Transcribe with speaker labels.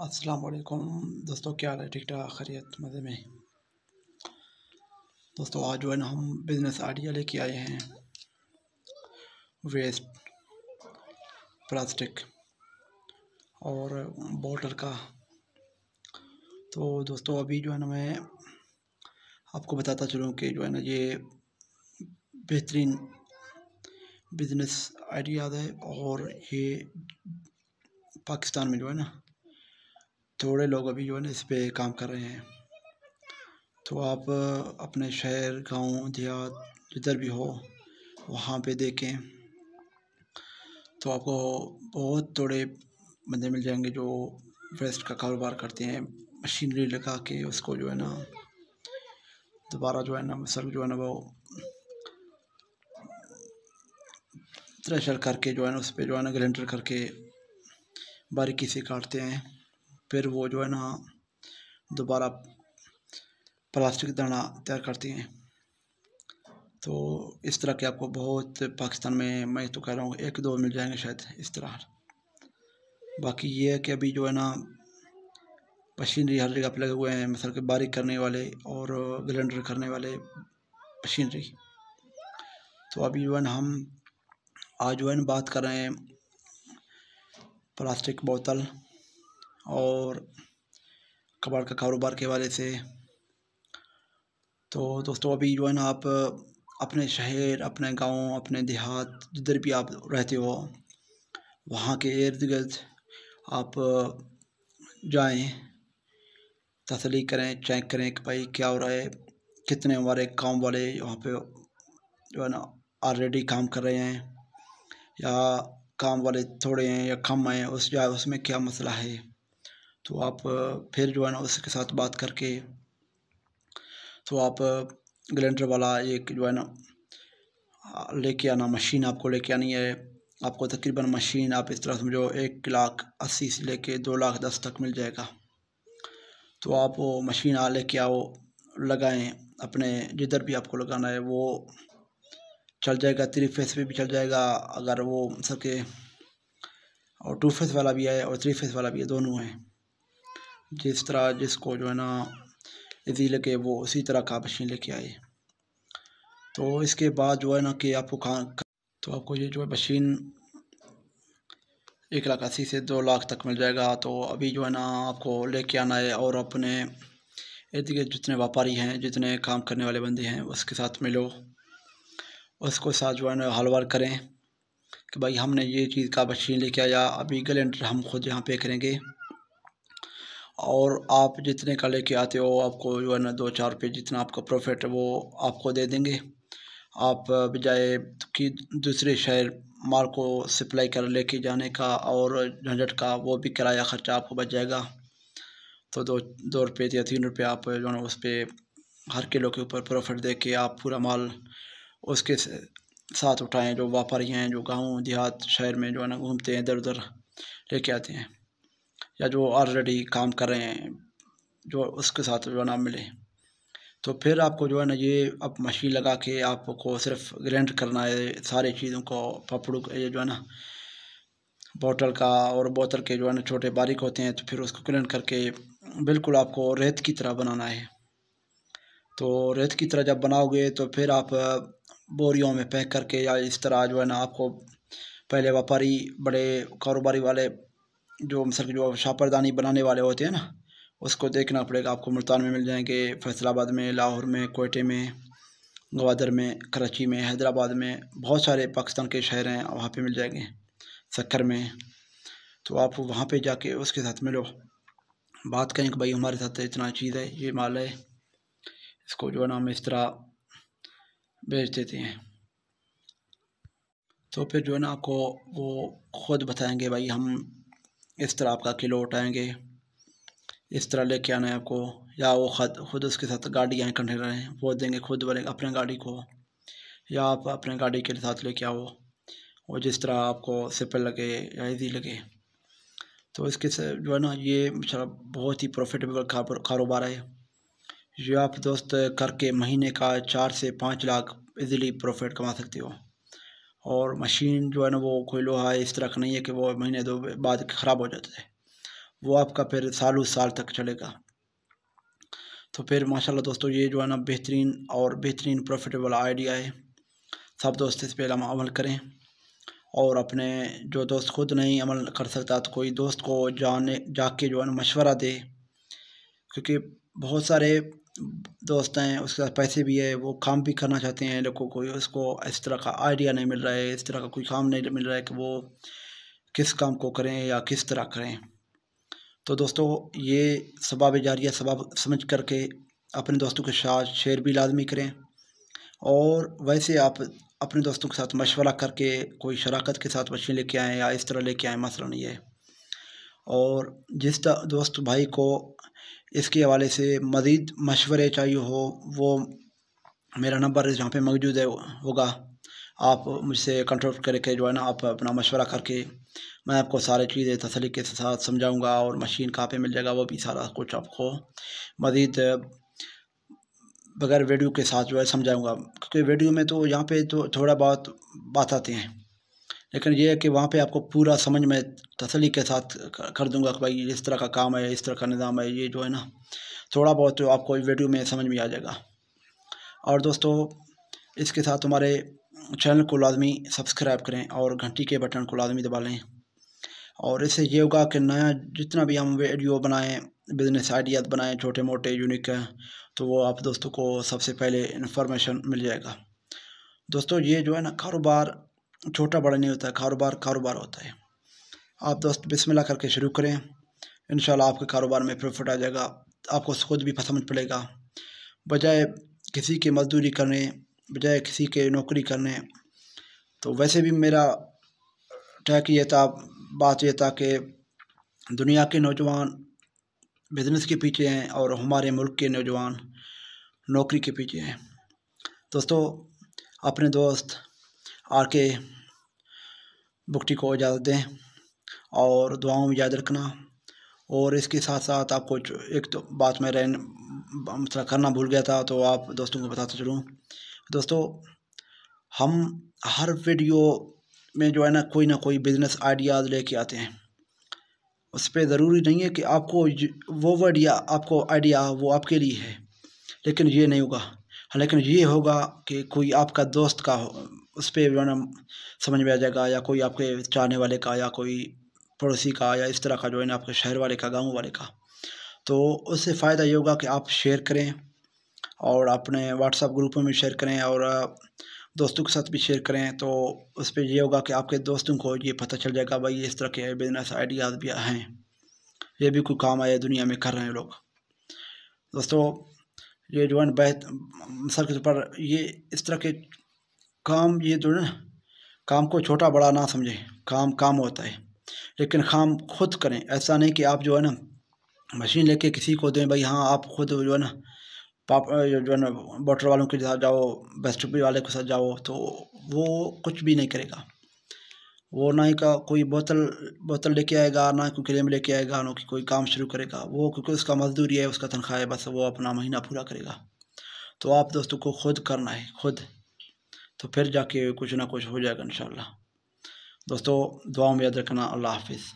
Speaker 1: अस्सलाम वालेकुम दोस्तों, क्या हाल है? ठीक ठाक, खैरियत, मज़े में। दोस्तों आज जो है ना हम बिज़नेस आइडिया लेके आए हैं वेस्ट प्लास्टिक और बॉटल का। तो दोस्तों अभी जो है ना मैं आपको बताता चलूँ कि जो है ना ये बेहतरीन बिज़नेस आइडियाज़ है और ये पाकिस्तान में जो है ना थोड़े लोग अभी जो है ना इस पे काम कर रहे हैं। तो आप अपने शहर, गांव, देहात जिधर भी हो वहाँ पे देखें तो आपको बहुत थोड़े बंदे मिल जाएंगे जो वेस्ट का कारोबार करते हैं। मशीनरी लगा के उसको जो है ना दोबारा जो है ना मसल जो है ना वो थ्रेशर करके जो है ना उस पर जो है ना ग्राइंडर करके बारीकी से काटते हैं। फिर वो जो है ना दोबारा प्लास्टिक दाना तैयार करते हैं। तो इस तरह के आपको बहुत पाकिस्तान में, मैं तो कह रहा हूँ एक दो मिल जाएंगे शायद इस तरह। बाकी ये है कि अभी जो है ना मशीनरी हर जगह पे लगे हुए हैं, मतलब कि बारीक करने वाले और ग्राइंडर करने वाले मशीनरी। तो अभी जो है ना हम आज जो है ना बात कर रहे हैं प्लास्टिक बोतल और कबाड़ का कारोबार के हवाले से। तो दोस्तों अभी जो है ना आप अपने शहर, अपने गांव, अपने देहात जिधर भी आप रहते हो वहाँ के इर्द गिर्द आप जाएं, तसल्ली करें, चेक करें कि भाई क्या हो रहा है, कितने हमारे काम वाले वहाँ पे जो है ना ऑलरेडी काम कर रहे हैं या काम वाले थोड़े हैं या कम हैं, उसमें क्या मसला है। तो आप फिर जो है ना उसके साथ बात करके तो आप ग्राइंडर वाला एक जो है ना लेके आना, मशीन आपको लेके आनी है। आपको तकरीबन मशीन आप इस तरह समझो 1,80,000 से लेके 2,10,000 तक मिल जाएगा। तो आप वो मशीन लेके आओ, लगाएं अपने जिधर भी आपको लगाना है। वो चल जाएगा, 3 फेस पे भी चल जाएगा अगर वो सके, और 2 फेस वाला भी है और 3 फेस वाला भी है, दोनों है। जिस तरह जिसको जो है ना इजी लगे वो उसी तरह का मशीन लेके आए। तो इसके बाद जो है ना कि आपको तो आपको ये जो है मशीन 1,80,000 से 2,00,000 तक मिल जाएगा। तो अभी जो है ना आपको लेके आना है और अपने इर्द गिर्द जितने व्यापारी हैं, जितने काम करने वाले बंदे हैं उसके साथ मिलो, उसको साथ जो है ना हलवार करें कि भाई हमने ये चीज़ का मशीन लेके आया, अभी ग्राइंडर हम खुद यहाँ पे करेंगे और आप जितने का लेके आते हो आपको जो है ना 2-4 रुपये जितना आपका प्रॉफिट है वो आपको दे देंगे। आप बजाय कि दूसरे शहर माल को सप्लाई कर लेके जाने का और झंझट का, वो भी किराया ख़र्चा आपको बच जाएगा। तो 2 रुपये या 3 रुपये आप जो है ना उस पर हर किलो के ऊपर प्रॉफिट दे के आप पूरा माल उसके साथ उठाएं। जो व्यापारी हैं जो गाँव देहात शहर में जो है ना घूमते हैं, इधर उधर लेके आते हैं, या जो ऑलरेडी काम कर रहे हैं जो उसके साथ जो है ना मिले। तो फिर आपको जो है ना ये अब मशीन लगा के आपको सिर्फ ग्राइंड करना है सारी चीज़ों को, पपड़ू ये जो है ना बोतल का और बोतल के जो है ना छोटे बारीक होते हैं, तो फिर उसको ग्राइंड करके बिल्कुल आपको रेत की तरह बनाना है। तो रेत की तरह जब बनाओगे तो फिर आप बोरियों में पैक करके या इस तरह जो है ना आपको पहले व्यापारी बड़े कारोबारी वाले जो मतलब जो शापरदानी बनाने वाले होते हैं ना उसको देखना पड़ेगा। आपको मुल्तान में मिल जाएंगे, फैसलाबाद में, लाहौर में, कोयटे में, गवादर में, कराची में, हैदराबाद में, बहुत सारे पाकिस्तान के शहर हैं वहाँ पे मिल जाएंगे, सक्कर में। तो आप वहाँ पे जाके उसके साथ मिलो, बात करें कि भाई हमारे साथ इतना चीज़ है, ये माल है, इसको जो है ना हम इस तरह बेच देते हैं। तो फिर जो है ना आपको वो ख़ुद बताएंगे भाई हम इस तरह आपका किलो उठाएंगे, इस तरह लेके आना है आपको, या वो खुद उसके साथ गाड़ी हैं, कंटेनर हैं, वो देंगे खुद वाले अपने गाड़ी को, या आप अपने गाड़ी के साथ लेके आओ, और जिस तरह आपको सिंपल लगे या ईजी लगे। तो इसके से जो है ना ये बहुत ही प्रॉफिटेबल कारोबार है। ये आप दोस्त करके महीने का 4 से 5 लाख इजीली प्रॉफिट कमा सकते हो। और मशीन जो है ना वो कोई लोहा इस तरह का नहीं है कि वो महीने दो बाद ख़राब हो जाता है। वो आपका फिर सालों साल तक चलेगा। तो फिर माशाल्लाह दोस्तों ये जो है ना बेहतरीन प्रॉफिटेबल आइडिया है। सब दोस्त इस पर अमल करें, और अपने जो दोस्त खुद नहीं अमल कर सकता तो कोई दोस्त को जाके जो है ना मशवरा दे, क्योंकि बहुत सारे दोस्त हैं उसके पास पैसे भी है, वो काम भी करना चाहते हैं, लोगों को उसको इस तरह का आइडिया नहीं मिल रहा है, इस तरह का कोई काम नहीं मिल रहा है कि वो किस काम को करें या किस तरह करें। तो दोस्तों ये सबाब जारिया सबाब समझ करके अपने दोस्तों के साथ शेयर भी लाजमी करें, और वैसे आप अपने दोस्तों के साथ मशवरा करके कोई शराकत के साथ मशीन लेके आएँ या इस तरह लेके आएँ, मसला नहीं है। और जिस दोस्त भाई को इसके हवाले से मज़ीद मशवरे चाहिए हो, वो मेरा नंबर जहाँ पे मौजूद है होगा, आप मुझसे कॉन्टैक्ट करके जो है ना आप अपना मशवरा करके मैं आपको सारी चीज़ें तसल्ली के साथ समझाऊंगा, और मशीन कहाँ पे मिल जाएगा वो भी सारा कुछ आपको मज़ीद बगैर वीडियो के साथ जो है समझाऊंगा। क्योंकि वीडियो में तो यहाँ पे तो थोड़ा बहुत बात आती हैं, लेकिन ये है कि वहाँ पे आपको पूरा समझ में तसल्ली के साथ कर दूंगा कि भाई इस तरह का काम है, इस तरह का निज़ाम है, ये जो है ना थोड़ा बहुत तो आपको वीडियो में समझ में आ जाएगा। और दोस्तों इसके साथ हमारे चैनल को लाजमी सब्सक्राइब करें और घंटी के बटन को लाजमी दबा लें, और इससे ये होगा कि नया जितना भी हम वीडियो बनाएं, बिज़नेस आइडियाज़ बनाएं छोटे मोटे यूनिक, तो वो आप दोस्तों को सबसे पहले इन्फॉर्मेशन मिल जाएगा। दोस्तों ये जो है ना कारोबार छोटा बड़ा नहीं होता है, कारोबार होता है। आप दोस्त बिस्मिल्लाह करके शुरू करें, इंशाल्लाह आपके कारोबार में प्रॉफिट आ जाएगा, आपको खुद भी समझ पड़ेगा। बजाय किसी की मजदूरी करने, बजाय किसी के नौकरी करने, तो वैसे भी मेरा बात ये था कि दुनिया के नौजवान बिज़नेस के पीछे हैं और हमारे मुल्क के नौजवान नौकरी के पीछे हैं। दोस्तों अपने दोस्त आके बुकटी को इजाज़त दें और दुआओं में याद रखना। और इसके साथ साथ आपको एक तो बात मैं मतलब करना भूल गया था, तो आप दोस्तों को बताता चलूँ। दोस्तों हम हर वीडियो में जो है ना कोई बिज़नेस आइडियाज़ लेके आते हैं, उस पर ज़रूरी नहीं है कि आपको वो आइडिया वो आपके लिए है, लेकिन ये नहीं होगा। लेकिन ये होगा कि कोई आपका दोस्त का उस पर जो है ना समझ में आ जाएगा, या कोई आपके चाहने वाले का, या कोई पड़ोसी का, या इस तरह का जो है ना आपके शहर वाले का, गाँव वाले का। तो उससे फ़ायदा ये होगा कि आप शेयर करें और अपने व्हाट्सएप ग्रुपों में शेयर करें और दोस्तों के साथ भी शेयर करें। तो उस पर ये होगा कि आपके दोस्तों को ये पता चल जाएगा भाई इस तरह के बिज़नेस आइडियाज़ भी हैं, ये भी कोई काम आए दुनिया में कर रहे हैं लोग। दोस्तों ये जो है मिसाल के तौर पर ये इस तरह के काम, ये जो है ना काम को छोटा बड़ा ना समझें, काम होता है, लेकिन काम खुद करें। ऐसा नहीं कि आप जो है ना मशीन लेके किसी को दें, भाई हाँ आप खुद जो है ना जो है ना वाटर वालों के साथ जाओ, बेस्ट वाले के साथ जाओ, तो वो कुछ भी नहीं करेगा। वो ना ही का कोई बोतल लेके आएगा, ना कोई क्रीम लेके आएगा, ना कोई काम शुरू करेगा। वो क्योंकि उसका मजदूरी है, उसका तनख्वाह है, बस वो अपना महीना पूरा करेगा। तो आप दोस्तों को खुद करना है खुद, तो फिर जाके कुछ ना कुछ हो जाएगा इंशाल्लाह। दोस्तों दुआ में याद रखना। अल्लाह हाफिज़।